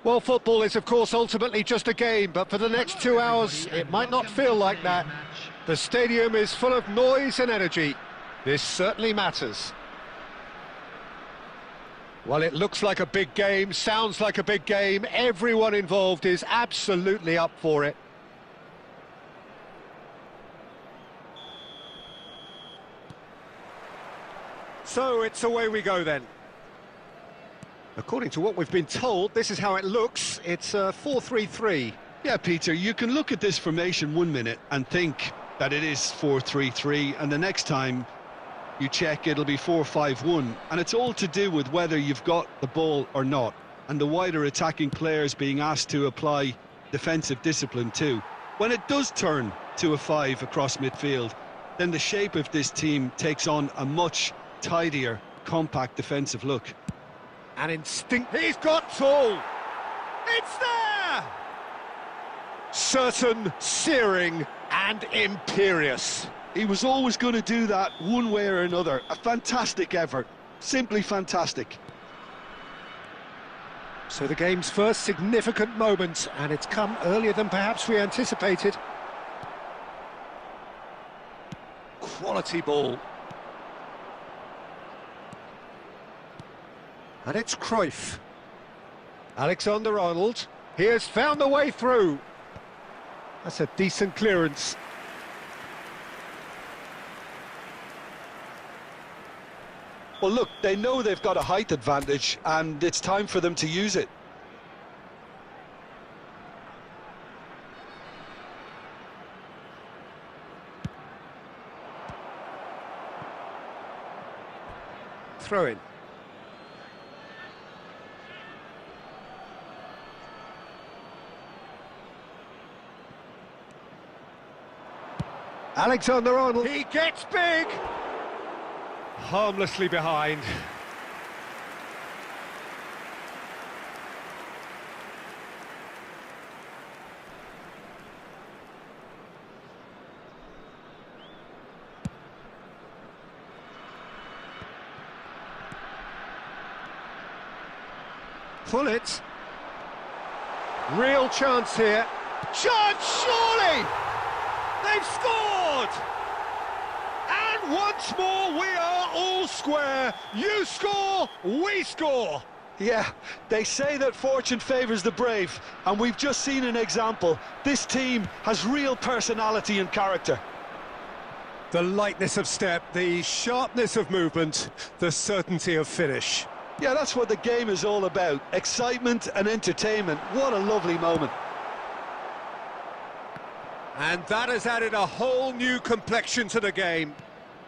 Well, football is, of course, ultimately just a game, but for the next 2 hours, it might not feel like that. The stadium is full of noise and energy. This certainly matters. Well, it looks like a big game, sounds like a big game. Everyone involved is absolutely up for it. So it's away we go then. According to what we've been told, this is how it looks. It's a 4-3-3. Yeah, Peter, you can look at this formation 1 minute and think that it is 4-3-3, and the next time you check, it'll be 4-5-1, and it's all to do with whether you've got the ball or not, and the wider attacking players being asked to apply defensive discipline too. When it does turn to a 5 across midfield, then the shape of this team takes on a much tidier, compact defensive look. An instinct. He's got tall. It's there! Certain, searing, and imperious. He was always going to do that one way or another. A fantastic effort. Simply fantastic. So the game's first significant moment, and it's come earlier than perhaps we anticipated. Quality ball. And it's Cruyff. Alexander-Arnold. He has found the way through. That's a decent clearance. Well, look, they know they've got a height advantage, and it's time for them to use it. Throw in. Alexander-Arnold. He gets big. Harmlessly behind. Pull it. Real chance here. Chance, surely! They've scored! And once more, we are all square. You score, we score. Yeah, they say that fortune favours the brave, and we've just seen an example. This team has real personality and character. The lightness of step, the sharpness of movement, the certainty of finish. Yeah, that's what the game is all about. Excitement and entertainment. What a lovely moment. And that has added a whole new complexion to the game.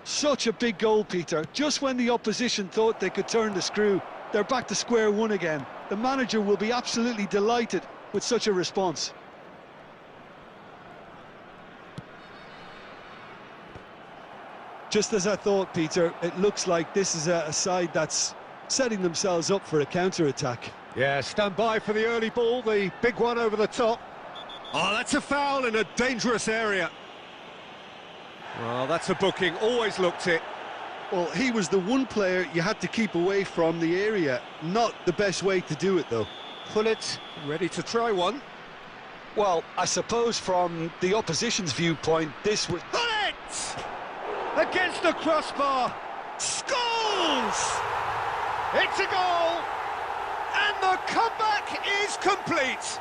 Such a big goal, Peter. Just when the opposition thought they could turn the screw, they're back to square one again. The manager will be absolutely delighted with such a response. Just as I thought, Peter, it looks like this is a side that's setting themselves up for a counter-attack. Yeah, stand by for the early ball, the big one over the top. Oh, that's a foul in a dangerous area. Well, that's a booking, always looked it. Well, he was the one player you had to keep away from the area. Not the best way to do it, though. Pull it, ready to try one. Well, I suppose from the opposition's viewpoint, this was... Pull it! Against the crossbar. Scores! It's a goal! And the comeback is complete!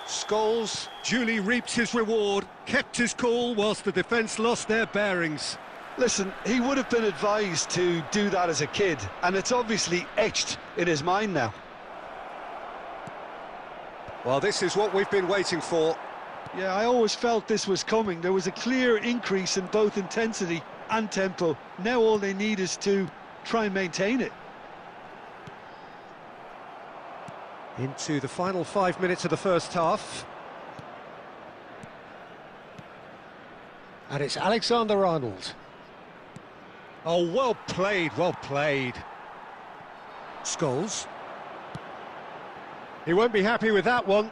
Scholes duly reaped his reward, kept his cool whilst the defence lost their bearings. Listen, he would have been advised to do that as a kid, and it's obviously etched in his mind now. Well, this is what we've been waiting for. Yeah, I always felt this was coming. There was a clear increase in both intensity and tempo. Now all they need is to try and maintain it. Into the final 5 minutes of the first half. And it's Alexander-Arnold. Oh, well played, well played. Scholes. He won't be happy with that one.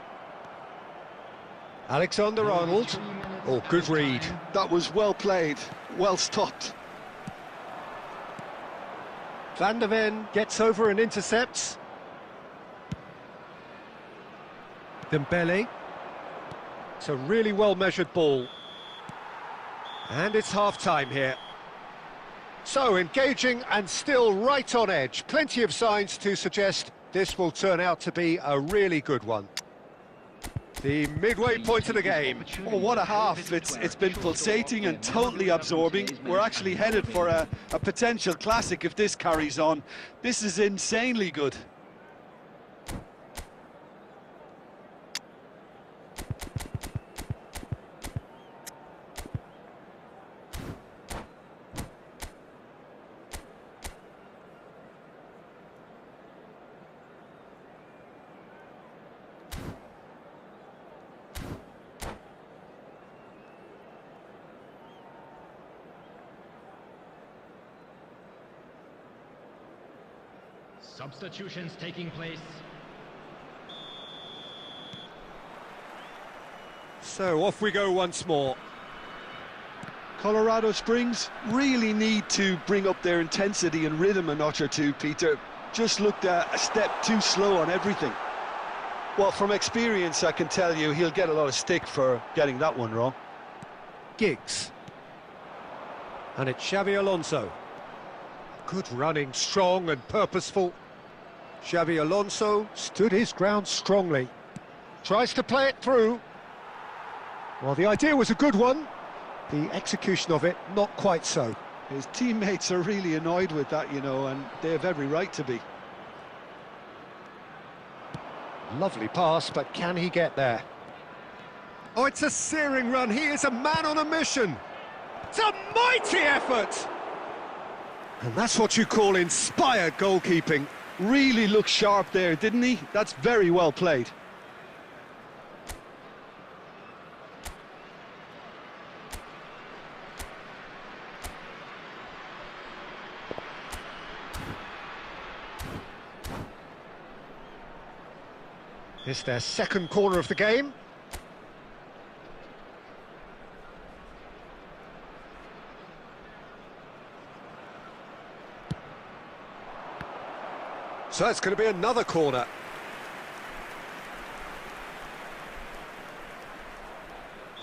Alexander-Arnold. Oh, good read. That was well played, well stopped. Van der Ven gets over and intercepts. Dembele. It's a really well-measured ball. And it's half-time here. So, engaging and still right on edge. Plenty of signs to suggest this will turn out to be a really good one. The midway point of the game. Oh, what a half. It's been pulsating and totally absorbing. We're actually headed for a potential classic if this carries on. This is insanely good. Substitutions taking place. So off we go once more. Colorado Springs really need to bring up their intensity and rhythm a notch or two, Peter. Just looked a step too slow on everything. Well, from experience, I can tell you he'll get a lot of stick for getting that one wrong. Giggs. And it's Xavi Alonso. Good running, strong and purposeful. Xavi Alonso stood his ground strongly. Tries to play it through. Well, the idea was a good one. The execution of it, not quite so. His teammates are really annoyed with that, you know, and they have every right to be. Lovely pass, but can he get there? Oh, it's a searing run. He is a man on a mission. It's a mighty effort! And that's what you call inspired goalkeeping. Really looked sharp there, didn't he? That's very well played. It's their second corner of the game. So it's going to be another corner.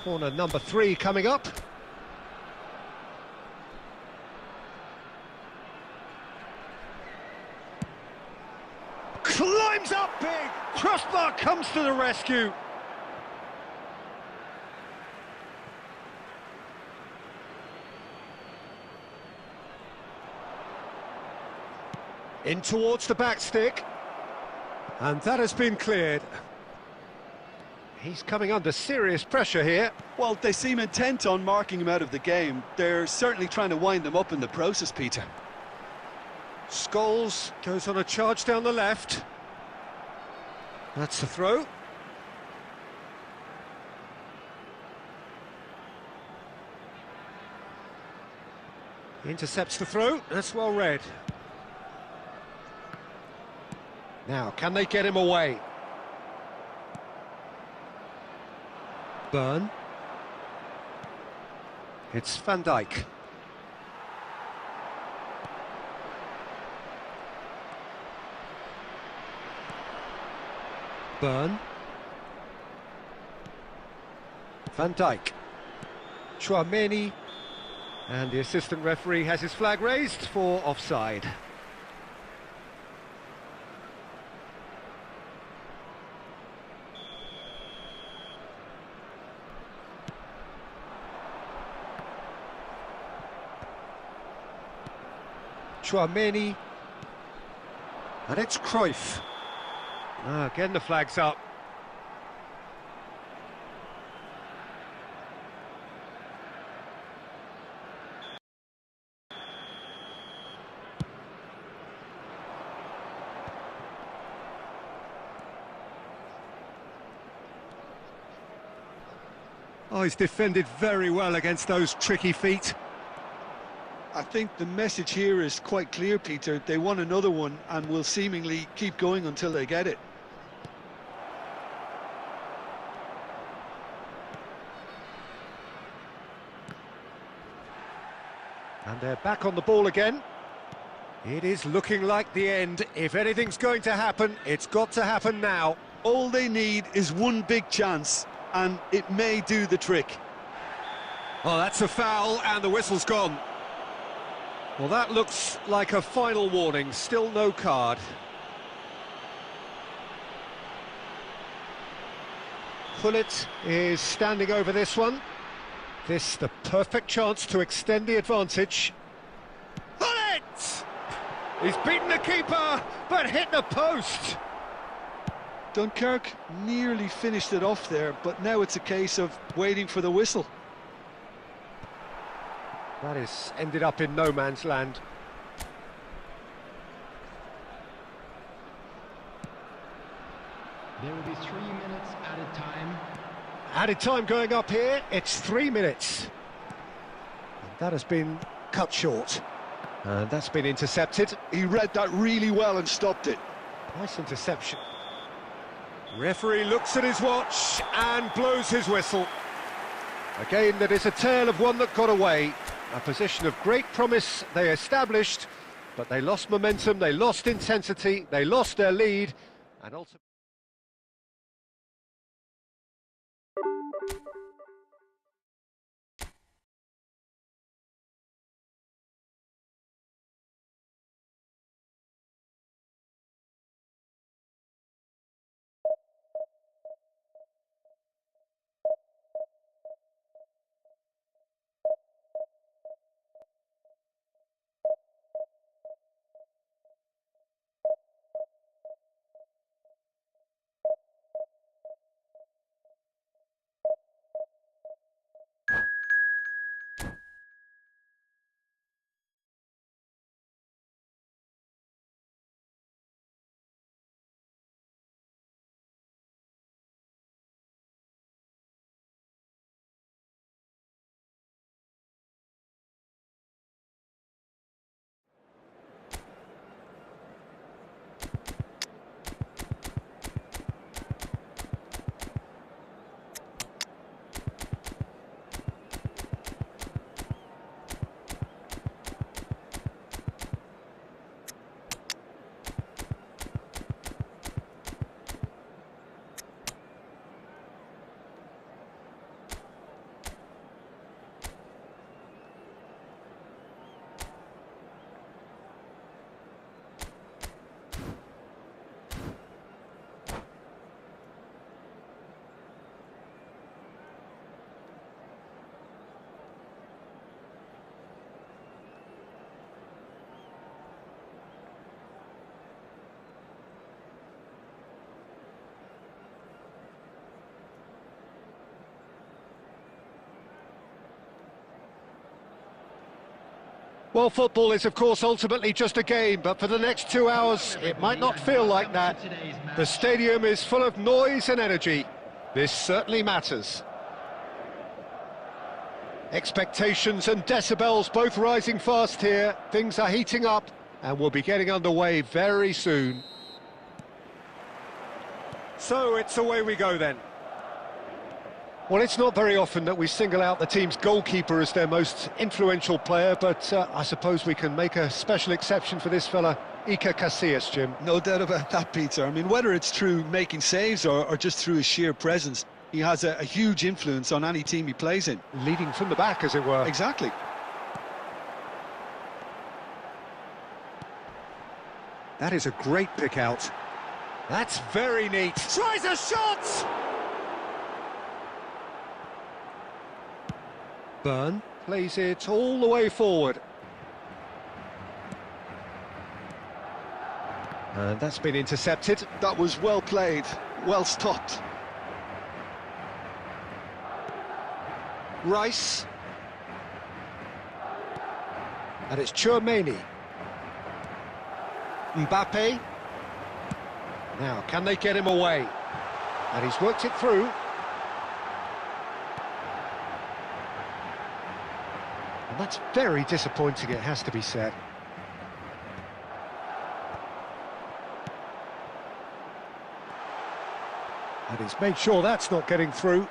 Corner number 3 coming up. Climbs up big! Crossbar comes to the rescue. In towards the back stick. And that has been cleared. He's coming under serious pressure here. Well, they seem intent on marking him out of the game. They're certainly trying to wind him up in the process, Peter. Scholes goes on a charge down the left. That's the throw. Intercepts the throw. That's well read. Now, can they get him away? Burn. It's Van Dijk. Burn. Van Dijk. Chouameni. And the assistant referee has his flag raised for offside. Chouameni. And it's Cruyff. Again the flag's up. Oh, he's defended very well against those tricky feet. I think the message here is quite clear, Peter. They want another one and will seemingly keep going until they get it. And they're back on the ball again. It is looking like the end. If anything's going to happen, it's got to happen now. All they need is one big chance, and it may do the trick. Well, that's a foul, and the whistle's gone. Well, that looks like a final warning, still no card. Pullet is standing over this one. This the perfect chance to extend the advantage. Pullet! He's beaten the keeper, but hit the post. Dunkirk nearly finished it off there, but now it's a case of waiting for the whistle. That is ended up in no man's land. There will be 3 minutes added time. Added time going up here, it's 3 minutes. And that has been cut short. And that's been intercepted. He read that really well and stopped it. Nice interception. Referee looks at his watch and blows his whistle. Again, that is a tale of one that got away. A position of great promise they established, but they lost momentum, they lost intensity, they lost their lead, and ultimately... Well, football is, of course, ultimately just a game, but for the next 2 hours, it might not feel like that. The stadium is full of noise and energy. This certainly matters. Expectations and decibels both rising fast here. Things are heating up, and we'll be getting underway very soon. So, it's away we go then. Well, it's not very often that we single out the team's goalkeeper as their most influential player, but I suppose we can make a special exception for this fella, Iker Casillas, Jim. No doubt about that, Peter. I mean, whether it's through making saves or just through his sheer presence, he has a huge influence on any team he plays in. Leading from the back, as it were. Exactly. That is a great pick out. That's very neat. Tries a shot! Burn plays it all the way forward. And that's been intercepted. That was well played, well stopped. Rice. And it's Chouameni. Mbappe. Now, can they get him away? And he's worked it through. And that's very disappointing, it has to be said. And he's made sure that's not getting through.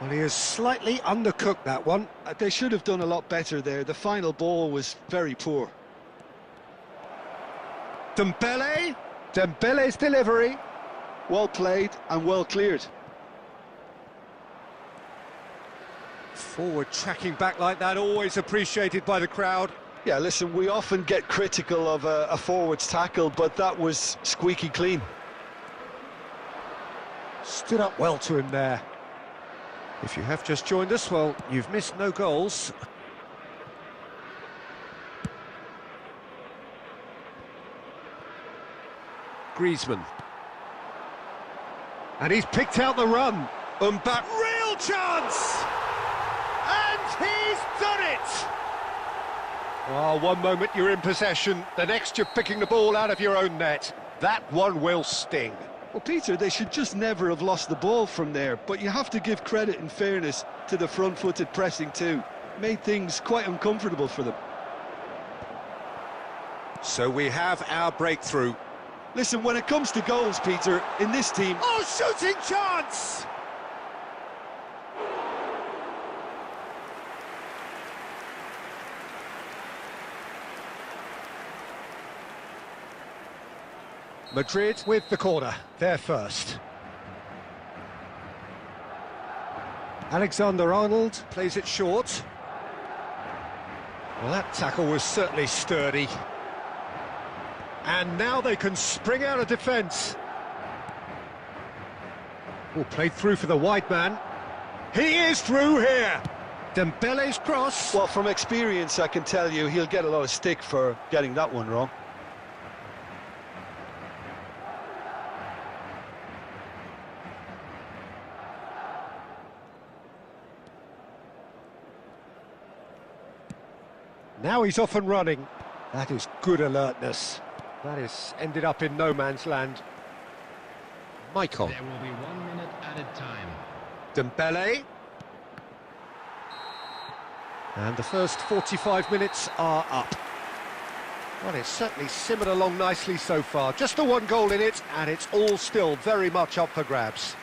Well, he has slightly undercooked that one. They should have done a lot better there. The final ball was very poor. Dembele. Dembele's delivery. Well played and well cleared. Forward tracking back like that, always appreciated by the crowd. Yeah, listen, we often get critical of a forward's tackle, but that was squeaky clean. Stood up well to him there. If you have just joined us, well, you've missed no goals. Griezmann. And he's picked out the run. Back, real chance! And he's done it! Oh, one moment you're in possession, the next you're picking the ball out of your own net. That one will sting. Well, Peter, they should just never have lost the ball from there, but you have to give credit and fairness to the front-footed pressing too. Made things quite uncomfortable for them. So we have our breakthrough. Listen, when it comes to goals, Peter, in this team... Oh, shooting chance! Madrid with the corner, they're first. Alexander-Arnold plays it short. Well, that tackle was certainly sturdy. And now they can spring out of defence. Oh, played through for the wide man. He is through here. Dembele's cross. Well, from experience, I can tell you he'll get a lot of stick for getting that one wrong. Now he's off and running. That is good alertness. That is ended up in no man's land. Michael. There will be 1 minute added time. Dembele. And the first 45 minutes are up. Well, it's certainly simmered along nicely so far. Just the one goal in it, and it's all still very much up for grabs.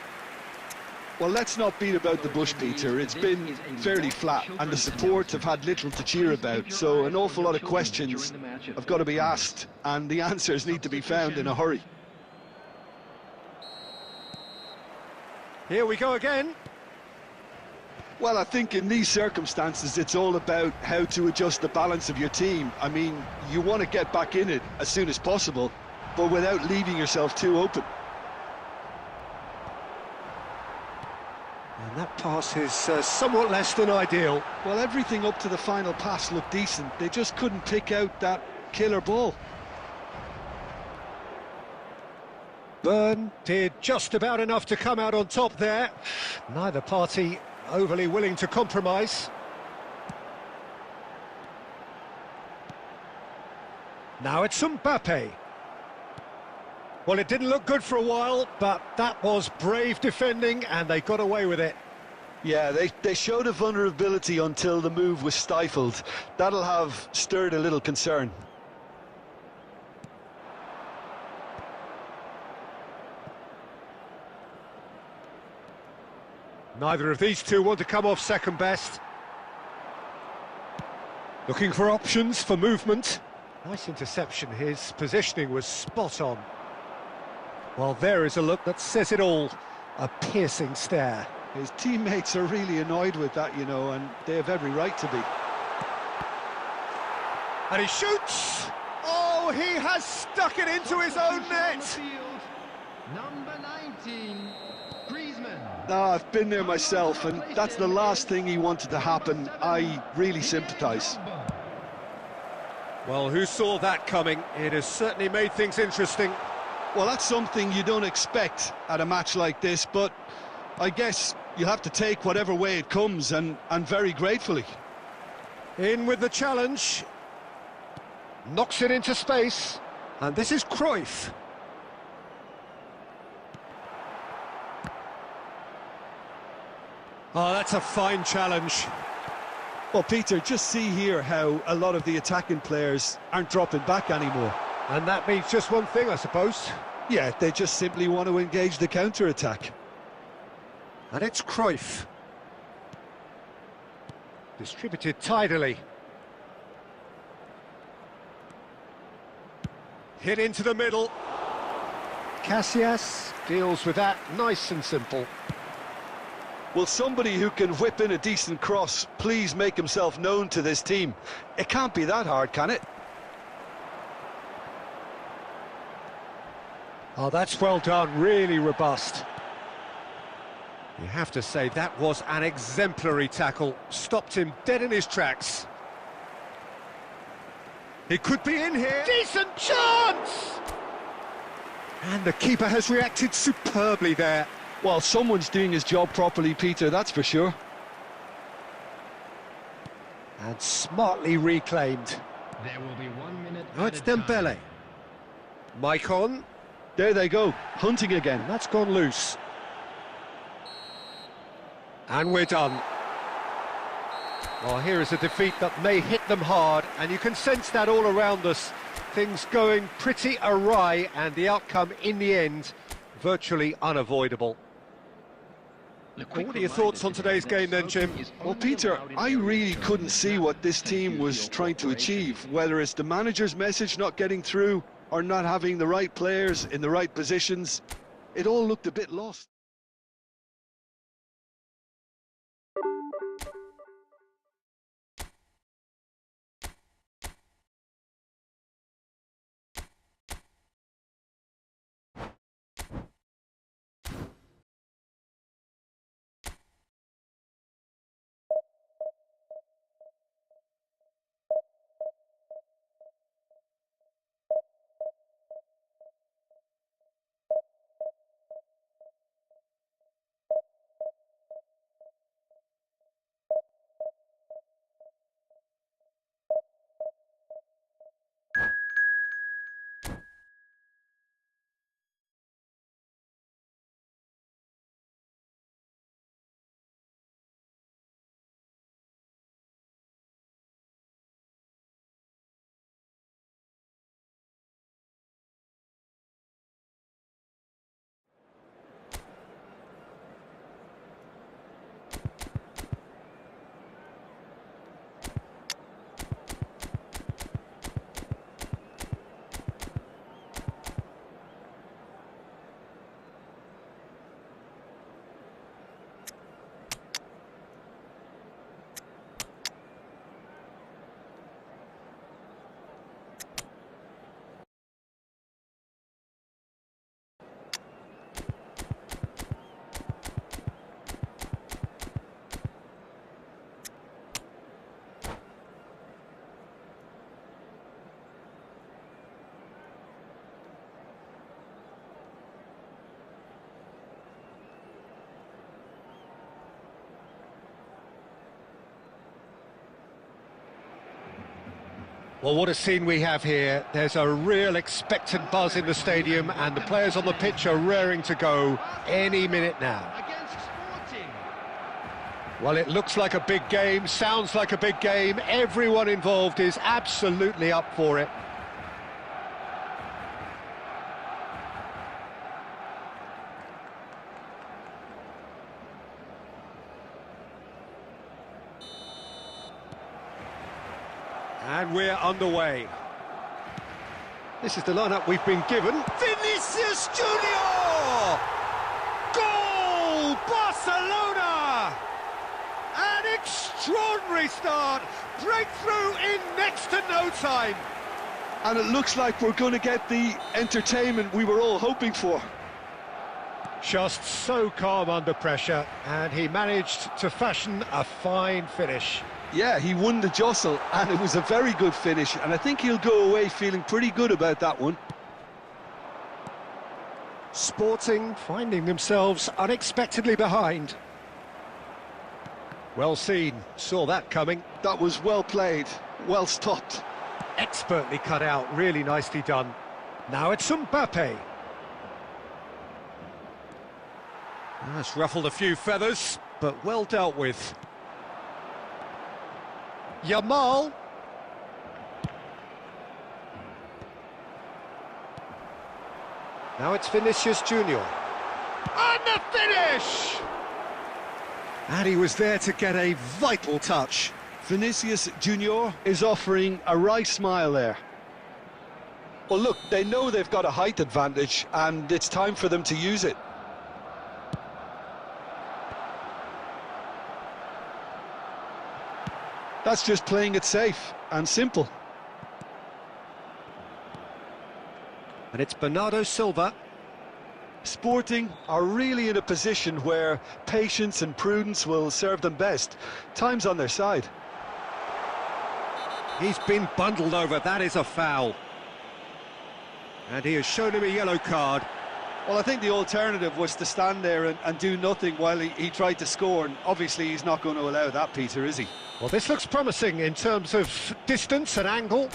Well, let's not beat about the bush, Peter. It's been fairly flat, and the support have had little to cheer about, so an awful lot of questions have got to be asked, and the answers need to be found in a hurry. Here we go again. Well, I think in these circumstances, it's all about how to adjust the balance of your team. I mean, you want to get back in it as soon as possible, but without leaving yourself too open. And that pass is somewhat less than ideal. Well, everything up to the final pass looked decent. They just couldn't pick out that killer ball. Byrne did just about enough to come out on top there. Neither party overly willing to compromise. Now it's Mbappe. Well, it didn't look good for a while, but that was brave defending, and they got away with it. Yeah, they showed a vulnerability until the move was stifled. That'll have stirred a little concern. Neither of these two want to come off second best. Looking for options for movement. Nice interception, his positioning was spot on. Well, there is a look that says it all. A piercing stare. His teammates are really annoyed with that, you know, and they have every right to be. And he shoots! Oh, he has stuck it into his own net! Number 19, Griezmann. No, I've been there myself, and that's the last thing he wanted to happen. I really sympathise. Well, who saw that coming? It has certainly made things interesting. Well, that's something you don't expect at a match like this, but I guess you'll have to take whatever way it comes, and very gratefully. In with the challenge. Knocks it into space. And this is Cruyff. Oh, that's a fine challenge. Well, Peter, just see here how a lot of the attacking players aren't dropping back anymore. And that means just one thing, I suppose. Yeah, they just simply want to engage the counter-attack. And it's Cruyff. Distributed tidily. Hit into the middle. Casillas deals with that nice and simple. Will somebody who can whip in a decent cross please make himself known to this team? It can't be that hard, can it? Oh, that's well done, really robust. You have to say that was an exemplary tackle, stopped him dead in his tracks. He could be in here. Decent chance! And the keeper has reacted superbly there. Well, someone's doing his job properly, Peter, that's for sure. And smartly reclaimed. There will be 1 minute. Now it's Dembele. Maicon. There they go, hunting again. And that's gone loose. And we're done. Well, here is a defeat that may hit them hard, and you can sense that all around us. Things going pretty awry, and the outcome in the end, virtually unavoidable. What are your thoughts on today's game then, Jim? Well, Peter, I really couldn't see what this team was trying to achieve, whether it's the manager's message not getting through or not having the right players in the right positions. It all looked a bit lost. Well, what a scene we have here. There's a real expectant buzz in the stadium, and the players on the pitch are raring to go any minute now. Against Sporting. Well, it looks like a big game, sounds like a big game. Everyone involved is absolutely up for it. And we're underway. This is the lineup we've been given. Vinicius Junior! Goal! Barcelona! An extraordinary start. Breakthrough in next to no time. And it looks like we're going to get the entertainment we were all hoping for. Just so calm under pressure, and he managed to fashion a fine finish. Yeah, he won the jostle, and it was a very good finish, and I think he'll go away feeling pretty good about that one. Sporting finding themselves unexpectedly behind. Well seen, saw that coming. That was well played, well stopped. Expertly cut out, really nicely done. Now it's Mbappe. That's ruffled a few feathers, but well dealt with. Yamal. Now it's Vinicius Junior. And the finish! And he was there to get a vital touch. Vinicius Junior is offering a wry smile there. Well, look, they know they've got a height advantage, and it's time for them to use it. That's just playing it safe and simple. And it's Bernardo Silva. Sporting are really in a position where patience and prudence will serve them best. Time's on their side. He's been bundled over, that is a foul. And he has shown him a yellow card. Well, I think the alternative was to stand there and do nothing while he tried to score, and obviously he's not going to allow that, Peter, is he? Well, this looks promising in terms of distance and angle.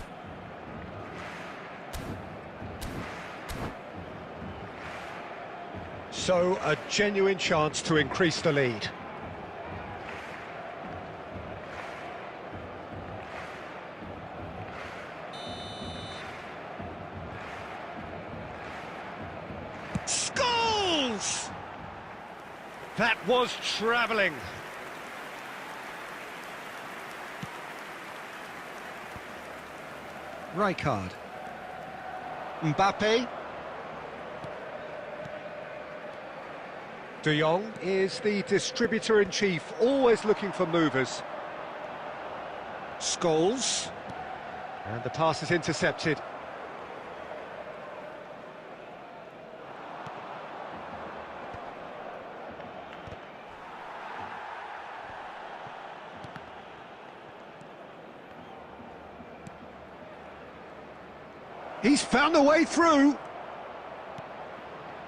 So, a genuine chance to increase the lead. Scores! That was travelling. Rijkaard. Mbappe. De Jong is the distributor-in-chief, always looking for movers. Scholes. And the pass is intercepted. He's found a way through.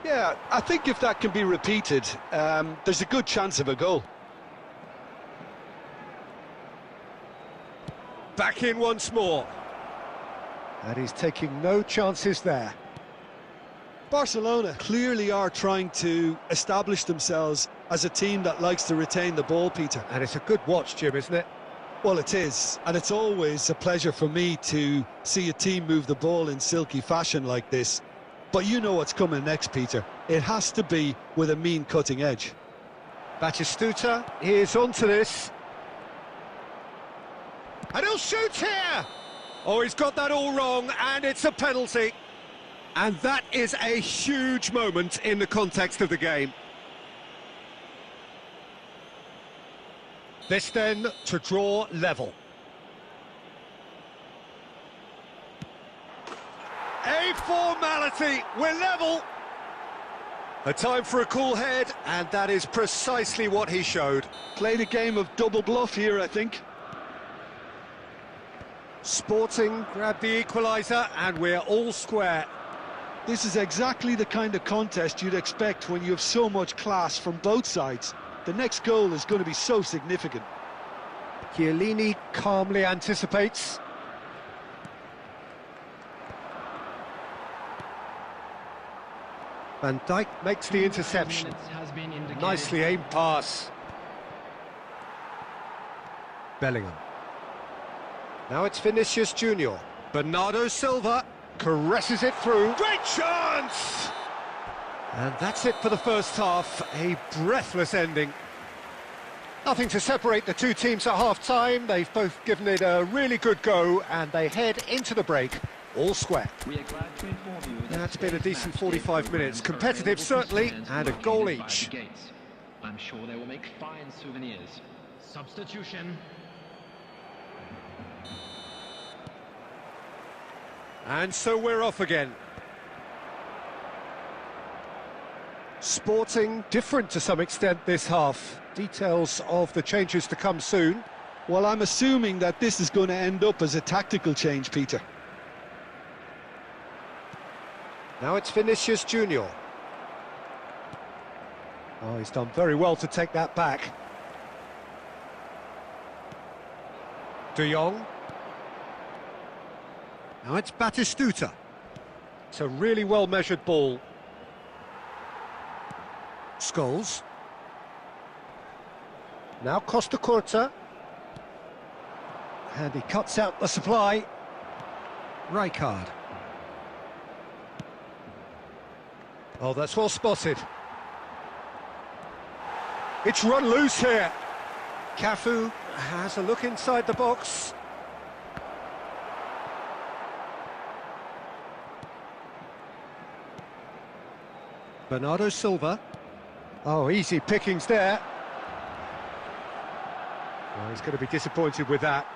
Yeah, I think if that can be repeated, there's a good chance of a goal. Back in once more. And he's taking no chances there. Barcelona clearly are trying to establish themselves as a team that likes to retain the ball, Peter. And it's a good watch, Jim, isn't it? Well, it is, and it's always a pleasure for me to see a team move the ball in silky fashion like this. But you know what's coming next, Peter. It has to be with a mean cutting edge. Batistuta is onto this. And he'll shoot here! Oh, he's got that all wrong, and it's a penalty. And that is a huge moment in the context of the game. This then to draw level. A formality, we're level. A time for a cool head, and that is precisely what he showed. Played a game of double bluff here, I think. Sporting grabbed the equaliser, and we're all square. This is exactly the kind of contest you'd expect when you have so much class from both sides. The next goal is going to be so significant. Chiellini calmly anticipates. Van Dijk makes the interception. Nicely aimed pass. Bellingham. Now it's Vinicius Junior. Bernardo Silva caresses it through. Great chance! And that's it for the first half. A breathless ending. Nothing to separate the two teams at half-time. They've both given it a really good go, and they head into the break all square. That's been a decent 45 minutes. Competitive, certainly, and a goal each. I'm sure they will make fine souvenirs. Substitution. And so we're off again. Sporting different to some extent this half. Details of the changes to come soon. Well, I'm assuming that this is going to end up as a tactical change, Peter. Now it's Vinicius Junior. Oh, he's done very well to take that back. De Jong. Now it's Batistuta. It's a really well-measured ball. Scholes. Now Costa Curta. And he cuts out the supply. Rijkaard. Oh, that's well spotted. It's run loose here. Cafu has a look inside the box. Bernardo Silva. Oh, easy pickings there. Well, he's going to be disappointed with that.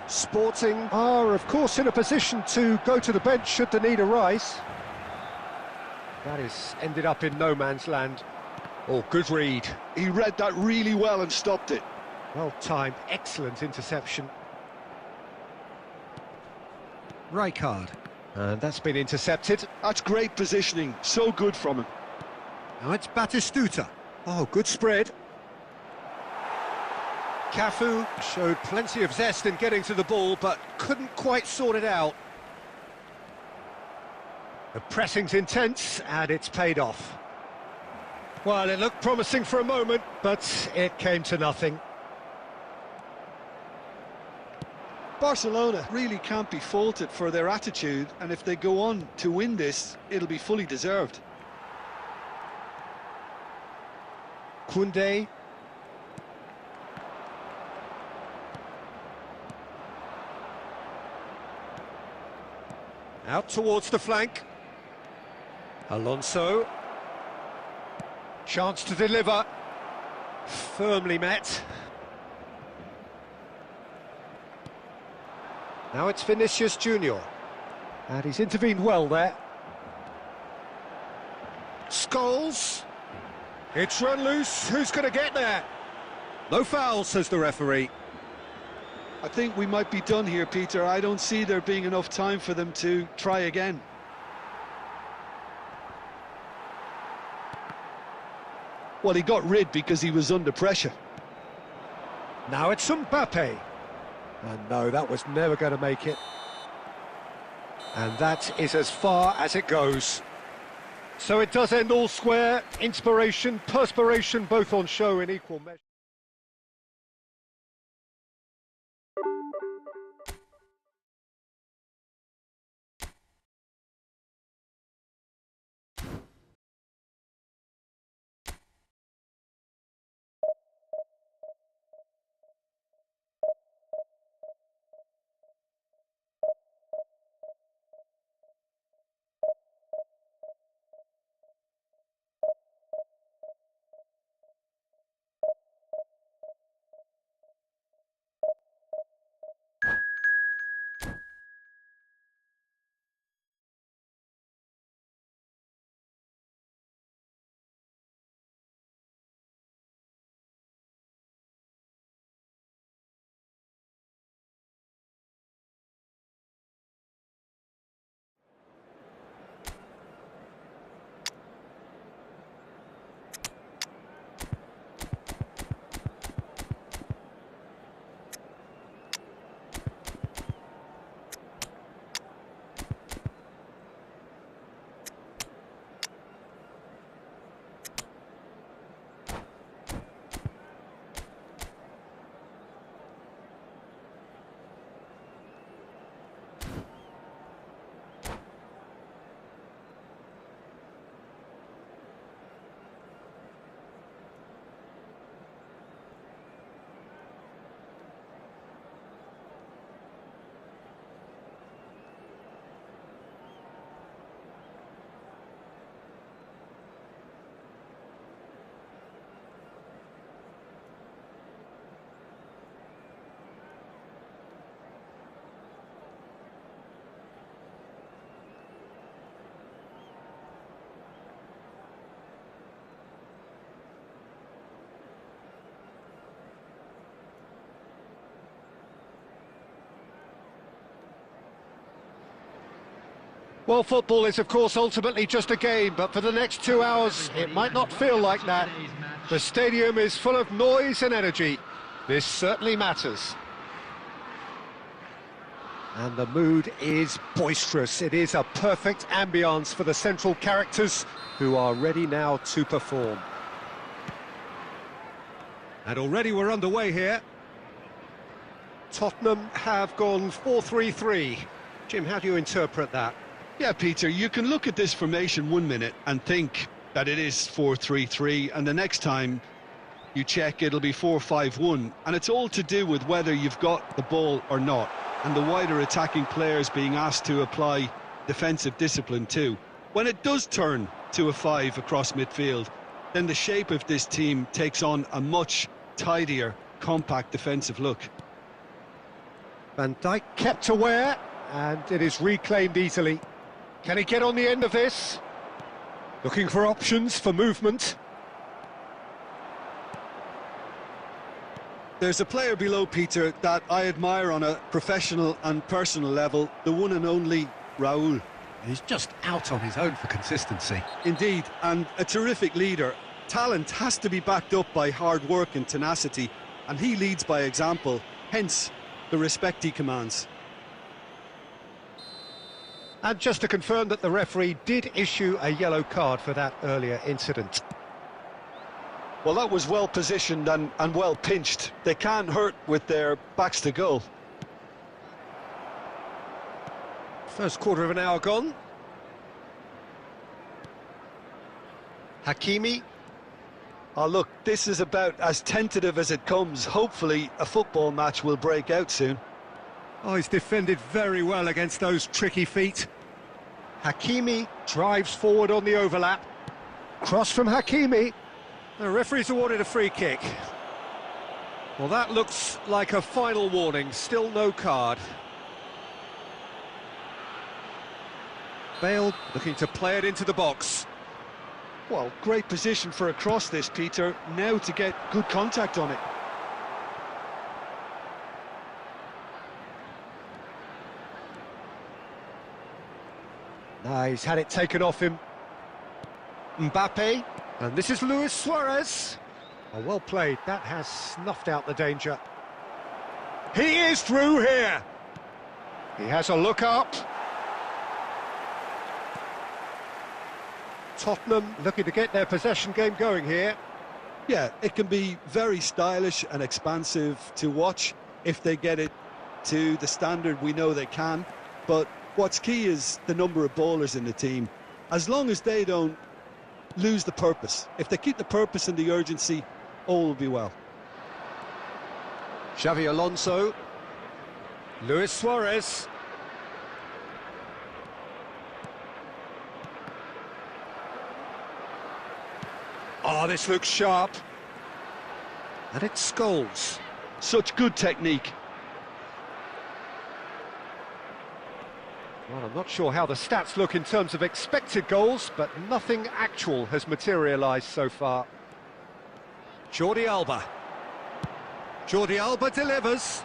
Sporting are, of course, in a position to go to the bench should the need arise. That is ended up in no man's land. Oh, good read. He read that really well and stopped it. Well timed, excellent interception. Rijkaard. And that's been intercepted. That's great positioning, so good from him. Now it's Batistuta. Oh, good spread. Cafu showed plenty of zest in getting to the ball, but couldn't quite sort it out. The pressing's intense, and it's paid off. Well, it looked promising for a moment, but it came to nothing. Barcelona really can't be faulted for their attitude, and if they go on to win this, it'll be fully deserved. Koundé. Out towards the flank. Alonso. Chance to deliver. Firmly met. Now it's Vinicius Junior. And he's intervened well there. Scholes. It's run loose. Who's going to get there? No foul, says the referee. I think we might be done here, Peter. I don't see there being enough time for them to try again. Well, he got rid because he was under pressure. Now it's Mbappe. And no, that was never going to make it. And that is as far as it goes. So it does end all square. Inspiration, perspiration, both on show in equal measure. Well, football is, of course, ultimately just a game, but for the next 2 hours, it might not feel like that. The stadium is full of noise and energy. This certainly matters. And the mood is boisterous. It is a perfect ambience for the central characters who are ready now to perform. And already we're underway here. Tottenham have gone 4-3-3. Jim, how do you interpret that? Yeah, Peter, you can look at this formation 1 minute and think that it is 4-3-3, and the next time you check it'll be 4-5-1, and it's all to do with whether you've got the ball or not, and the wider attacking players being asked to apply defensive discipline too. When it does turn to a 5 across midfield, then the shape of this team takes on a much tidier, compact defensive look. Van Dijk kept aware, and it is reclaimed easily. Can he get on the end of this? Looking for options for movement. There's a player below, Peter, that I admire on a professional and personal level, the one and only Raul. He's just out on his own for consistency. Indeed, and a terrific leader. Talent has to be backed up by hard work and tenacity, and he leads by example, hence the respect he commands. And just to confirm that the referee did issue a yellow card for that earlier incident. Well, that was well positioned and well pinched. They can't hurt with their backs to goal. First quarter of an hour gone. Hakimi. Oh, look, this is about as tentative as it comes. Hopefully, a football match will break out soon. Oh, he's defended very well against those tricky feet. Hakimi drives forward on the overlap. Cross from Hakimi. The referee's awarded a free kick. Well, that looks like a final warning. Still no card. Bale looking to play it into the box. Well, great position for a cross this, Peter. Now to get good contact on it. Now he's had it taken off him. Mbappe, and this is Luis Suarez. Oh, well played, that has snuffed out the danger. He is through here. He has a look up. Tottenham looking to get their possession game going here. Yeah, it can be very stylish and expansive to watch if they get it to the standard we know they can. But what's key is the number of ballers in the team. As long as they don't lose the purpose, if they keep the purpose and the urgency, all will be well. Xavi Alonso. Luis Suarez. Oh, this looks sharp. And it's Scholes. Such good technique. Well, I'm not sure how the stats look in terms of expected goals, but nothing actual has materialised so far. Jordi Alba. Jordi Alba delivers.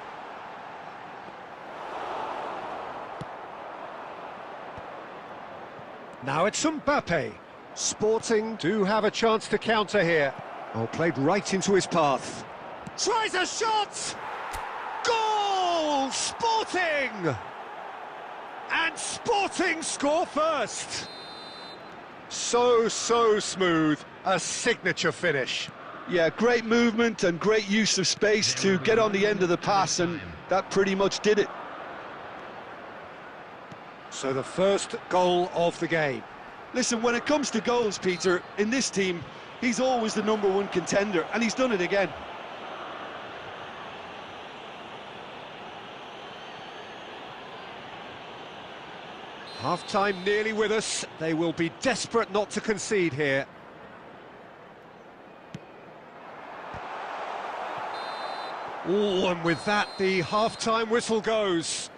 Now it's Mbappe. Sporting do have a chance to counter here. Oh, played right into his path. Tries a shot! Goal! Sporting! And Sporting score first. So smooth. A signature finish. Yeah, great movement and great use of space to get on the end of the pass, and that pretty much did it. So the first goal of the game. Listen, when it comes to goals, Peter, in this team, he's always the #1 contender, and he's done it again. Half-time nearly with us. They will be desperate not to concede here. Oh, and with that, the half-time whistle goes.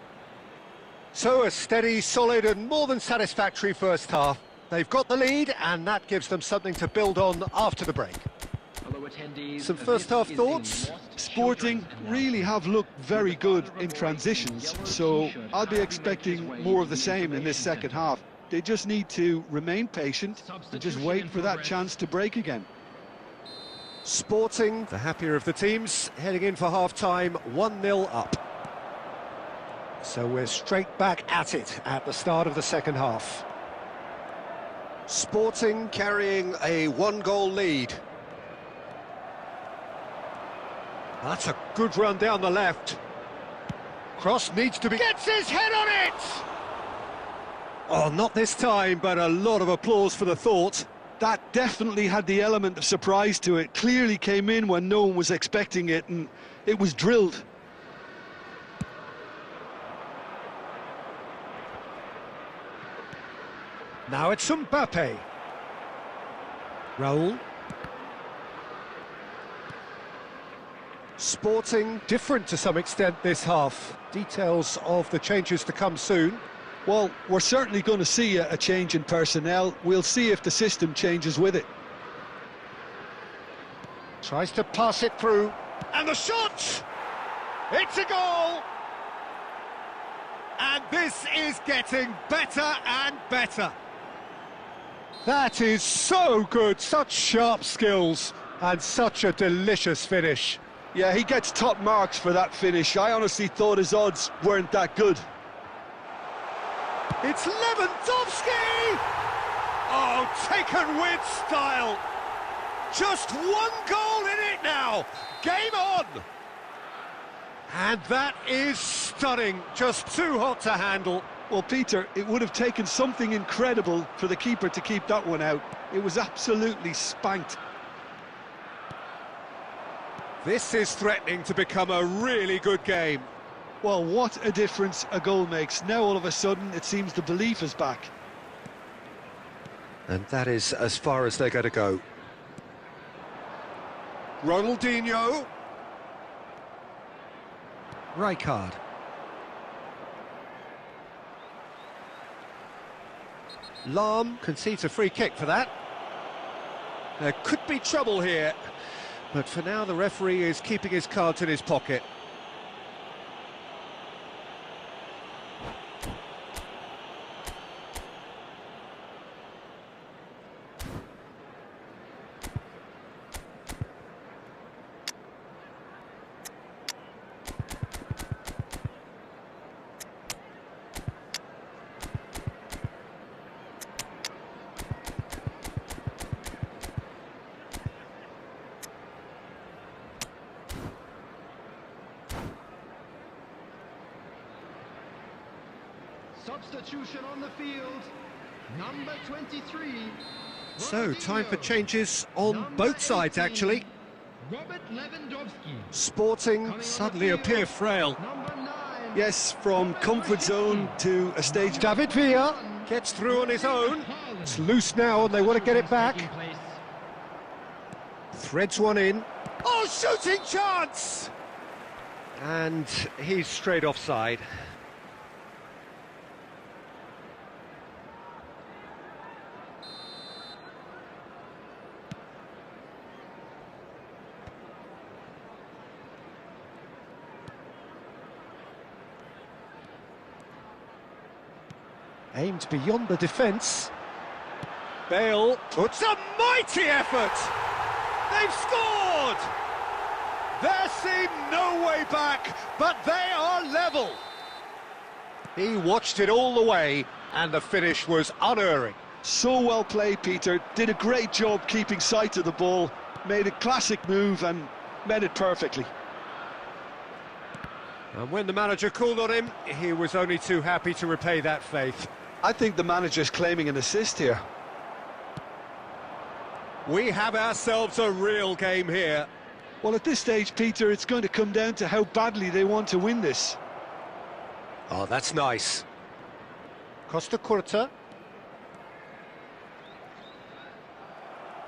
So a steady, solid and more than satisfactory first half. They've got the lead, and that gives them something to build on after the break. Some first-half thoughts? Sporting really have looked very good in transitions, so I'll be expecting more of the same in this second half. They just need to remain patient and just wait for that chance to break again. Sporting, the happier of the teams, heading in for half-time, 1-0 up. So we're straight back at it at the start of the second half. Sporting carrying a 1-goal lead. That's a good run down the left. Cross needs to be... Gets his head on it! Oh, not this time, but a lot of applause for the thought. That definitely had the element of surprise to it. Clearly came in when no one was expecting it, and it was drilled. Now it's Mbappe. Raul. Sporting different to some extent this half. Details of the changes to come soon. Well, we're certainly going to see a change in personnel. We'll see if the system changes with it. Tries to pass it through. And the shot! It's a goal! And this is getting better and better. That is so good, such sharp skills, and such a delicious finish. Yeah, he gets top marks for that finish. I honestly thought his odds weren't that good. It's Lewandowski! Oh, taken with style. Just one goal in it now. Game on! And that is stunning, just too hot to handle. Well, Peter, it would have taken something incredible for the keeper to keep that one out. It was absolutely spanked. This is threatening to become a really good game. Well, what a difference a goal makes. Now, all of a sudden, it seems the belief is back. And that is as far as they're going to go. Ronaldinho. Rijkaard. Lahm concedes a free kick for that. There could be trouble here, but for now the referee is keeping his cards in his pocket. Substitution on the field, number 23. So, time for changes on both sides, actually. Robert Lewandowski. Sporting suddenly appear frail. Number 9. Yes, from comfort zone to a stage. David Villa gets through on his own. It's loose now and they want to get it back. Threads one in. Oh, shooting chance! And he's straight offside. Aimed beyond the defence. Bale puts a mighty effort! They've scored! There seemed no way back, but they are level. He watched it all the way, and the finish was unerring. So well played, Peter. Did a great job keeping sight of the ball. Made a classic move and met it perfectly. And when the manager called on him, he was only too happy to repay that faith. I think the manager's claiming an assist here. We have ourselves a real game here. Well, at this stage, Peter, it's going to come down to how badly they want to win this. Oh, that's nice. Costa Curta.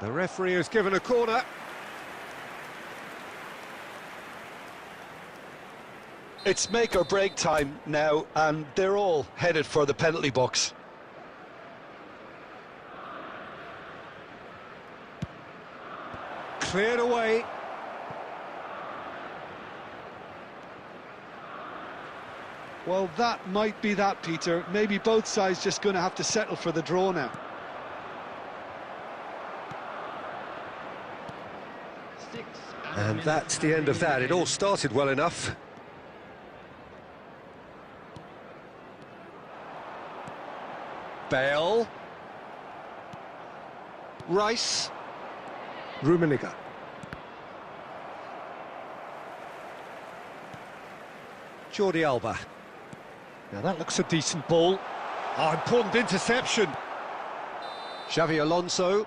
The referee has given a corner. It's make or break time now, and they're all headed for the penalty box. Cleared away. Well, that might be that, Peter. Maybe both sides just going to have to settle for the draw now. And that's the end of that. It all started well enough. Bale. Rice. Rummenigge. Jordi Alba. Now that looks a decent ball. Oh, important interception. Xavi Alonso.